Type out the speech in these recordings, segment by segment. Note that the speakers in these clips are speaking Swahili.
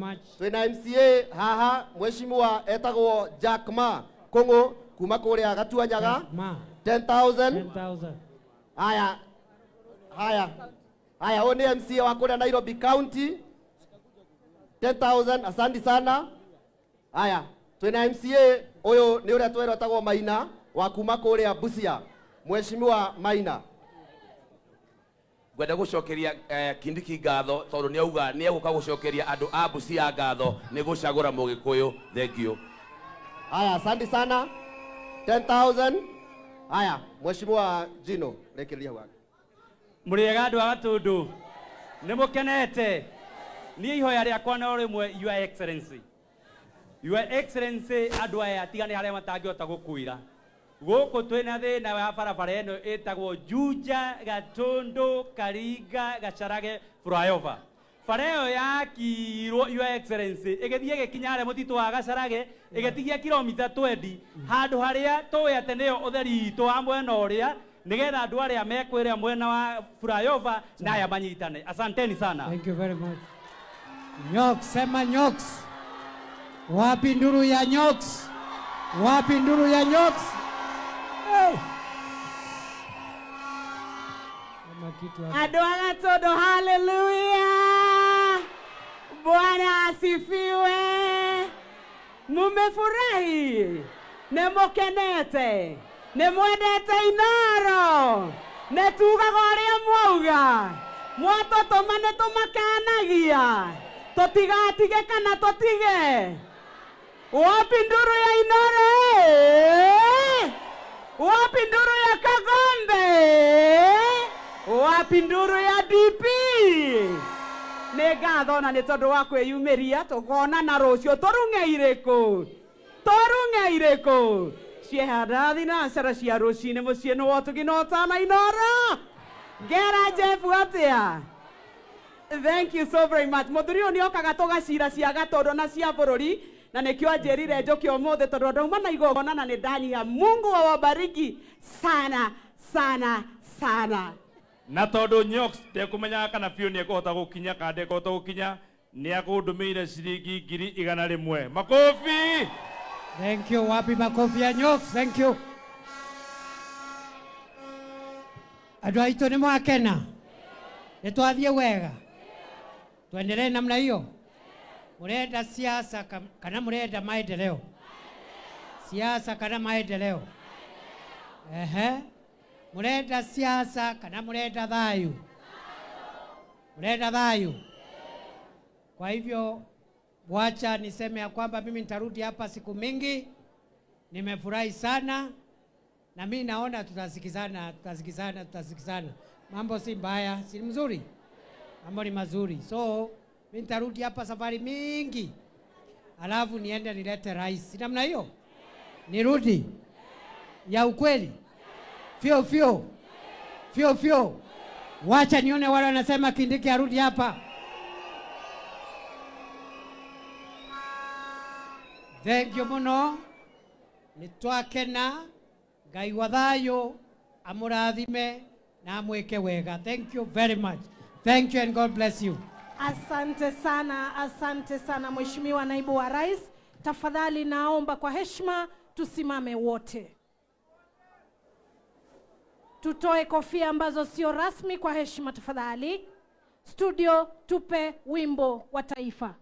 much. Twina MCA haha mheshimiwa etagwo Jack Ma Kongo kuma kuria Gatuanyaga 10,000. Haya oni MCA wa kuria Nairobi County 10,000. Asante sana. Haya twina MCA uyu ni uria twero etagwo Maina wa kuma kuria Busia. Mheshimiwa Maina gwenda gucokeria Kindiki ngatho tondu ni auga ni eguka gucokeria andu a Busia ngatho ni gucagura Mugikuyu. Thank you. Haya asante sana 10,000. Haya Mheshimiwa Jino rekeria wake muriega andu a Gatundu ni mukenete ni ihoya riakwa no rimwe Your Excellency. Your Excellency andu aya tigane haria matangihota gukwira guku twina thina wa barabara eno itagwo Juja Gatundu Karinga Gacarage flyover. Fareo ya kiro Your Excellency igithie gikinya haria mutito wa Gacarage igetigia kilomita 20 handu haria toya ate nio utheri to wa mwena uria nigetha andu aria mekwira mwena wa flyover na ya manyitane. Asanteni sana. Thank you very much. Nyox, sema Nyox. Wapi nduru ya Nyox? Wapi nduru ya Nyox? Hey. Andu a Gatundu, hallelujah. Bwana asifiwe. Mumefurahi? Nemukenete? Nemwendete Inoro? Netugaga uria mwauga? Mwatotoma netumakanagia? Totigatige kana totige? Wapi nduru ya Inoro? Wapi nduru ya Kagombe? Wapi nduru ya DP? Nĩ ngatho na nĩ tondũ wa kwĩyumĩria tũkonana rũciũ tũrung'e irĩkũ ciehanda thinacara cia rũcinĩ mũciĩ nĩ wotũgina ũtana Inoro ngera Jeff atĩa. Thank you so very much. Mũthuri ũyũ nĩ okaga tũgacira cia Gatundu na cia bũrũri na nĩkĩo anjĩrire njũke ũmũthĩ tondũ ndauma na igongona na nĩ ndanyia. Mungu awabariki sana sana sana. Na tondu Nyox ndekumenya kana biũ nĩ ekũhota gũkinya kana ndekũhota gũkinya nĩ akũndũmĩire ciringi 100,000. Makofi. Thank you. Wapi makofi ya Nyox? Thank you. Andu aitũ nĩ mwakena? Nĩ twathiĩ wega? Tuendelee namna hiyo? Murenda siasa kana murenda maendeleo? Siasa kana maendeleo? Murenda siasa kana murenda thayu? Murenda thayu. Kwa hivyo wacha niseme ya kwamba mimi nitarudi hapa siku mingi. Nimefurahi sana na mimi naona tutasikizana. Mambo si mbaya, si mzuri? Mambo ni mazuri. So mimi nitarudi hapa safari mingi. Alafu niende nilete rais. Namna hiyo? Nirudi ya ukweli. Fio. Wacha nione wale wanasema Kindiki arudi hapa. Thank you muno. Nitwakena. Ngai wa thayo amurathime na amweke wega. Thank you very much. Thank you and God bless you. Asante sana Mheshimiwa Naibu wa Rais. Tafadhali naomba kwa heshima tusimame wote. Tutoe kofia ambazo sio rasmi kwa heshima tafadhali. Studio tupe wimbo wa taifa.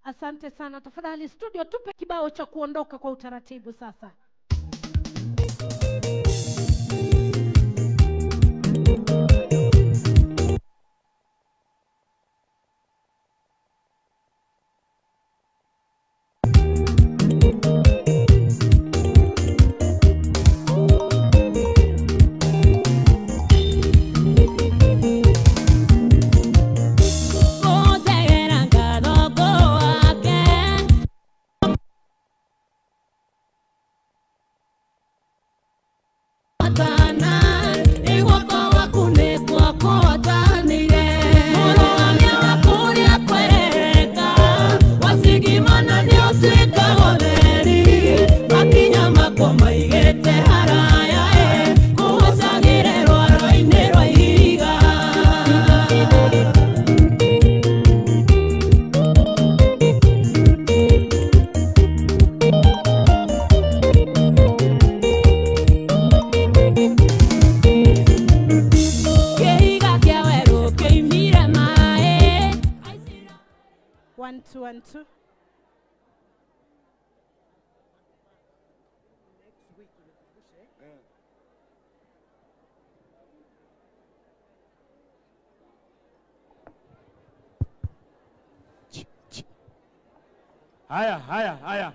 Asante sana. Tafadhali studio tupe kibao cha kuondoka kwa utaratibu sasa. 2 and 2. Haya.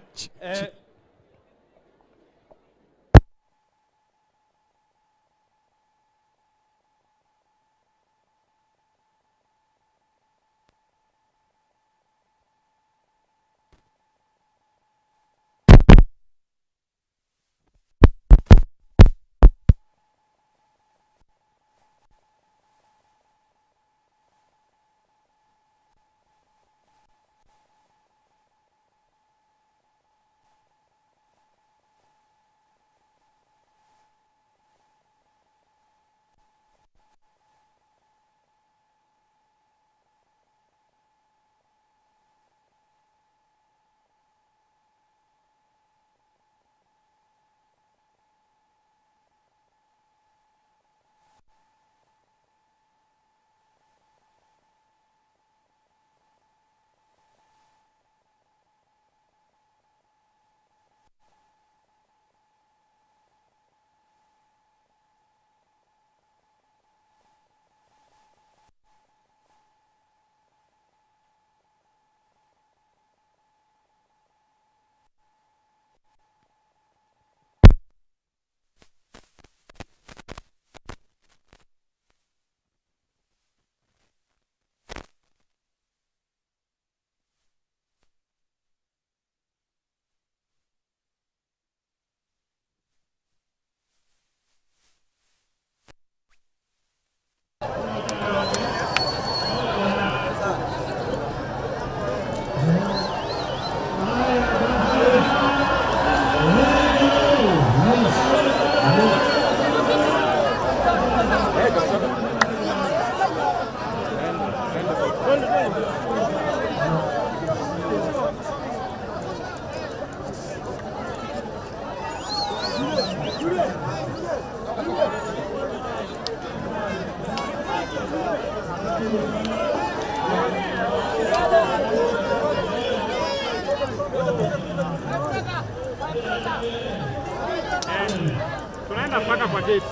Tunaenda mpaka kwa gate.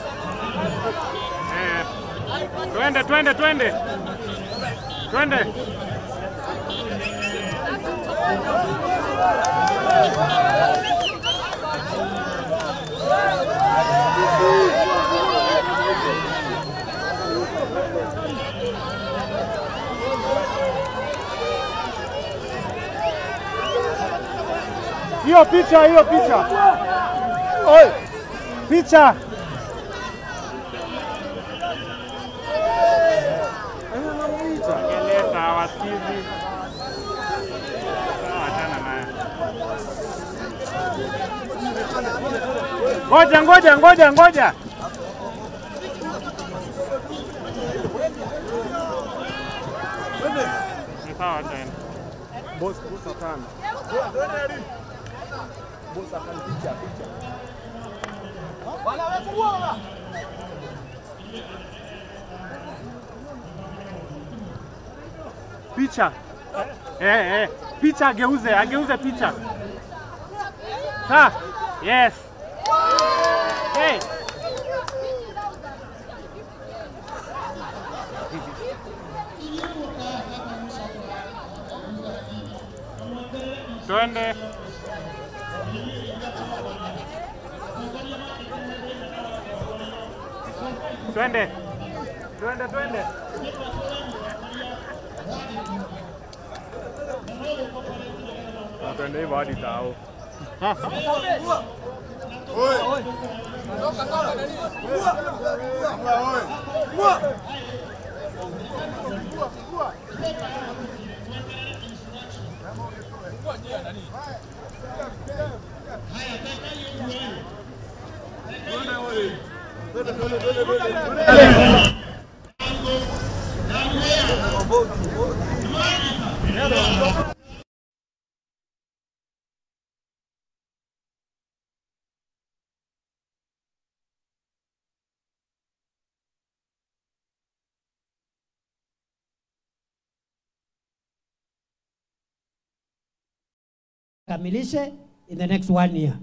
Twende. Hiyo picha. Oi. Picha. Geleta wasikizi. Achana naye. Ngoja. Ni sawa tena. Boss sana. Boss akan picha. Wala wewe. Picha. Picha ageuze picha. Ha. Yes. Hey. Twende. Twende hivyo hadi tao. Oi. kamilishe in the next 1 year.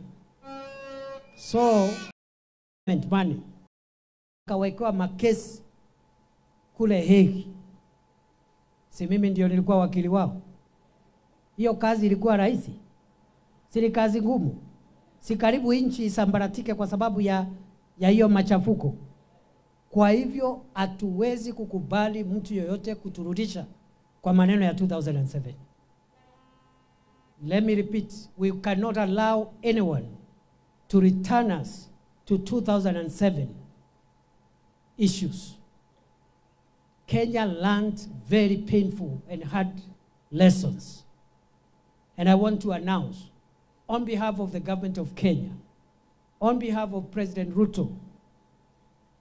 So money kawekewa makesi kule Hague. Si mimi ndio nilikuwa wakili wao? Hiyo kazi ilikuwa rahisi? Si kazi ngumu? Si karibu inchi isambaratike kwa sababu ya hiyo machafuko? Kwa hivyo hatuwezi kukubali mtu yoyote kuturudisha kwa maneno ya 2007. Let me repeat, we cannot allow anyone to return us to 2007 issues. Kenya learned very painful and hard lessons. And I want to announce, on behalf of the government of Kenya, on behalf of President Ruto,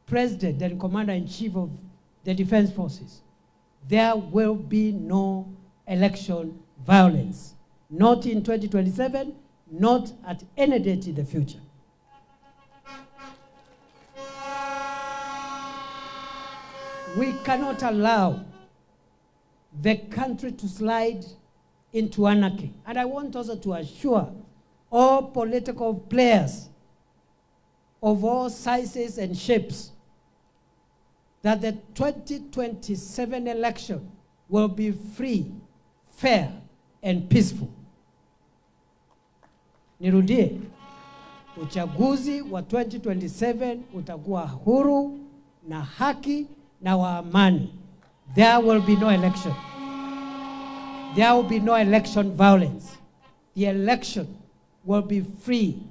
President and Commander-in-Chief of the Defense Forces, there will be no election violence. Not in 2027, not at any date in the future. We cannot allow the country to slide into anarchy. And I want also to assure all political players of all sizes and shapes that the 2027 election will be free, fair, and peaceful. Nirudie, uchaguzi wa 2027 utakuwa huru na haki na wa amani. There will be no election. There will be no election violence. The election will be free,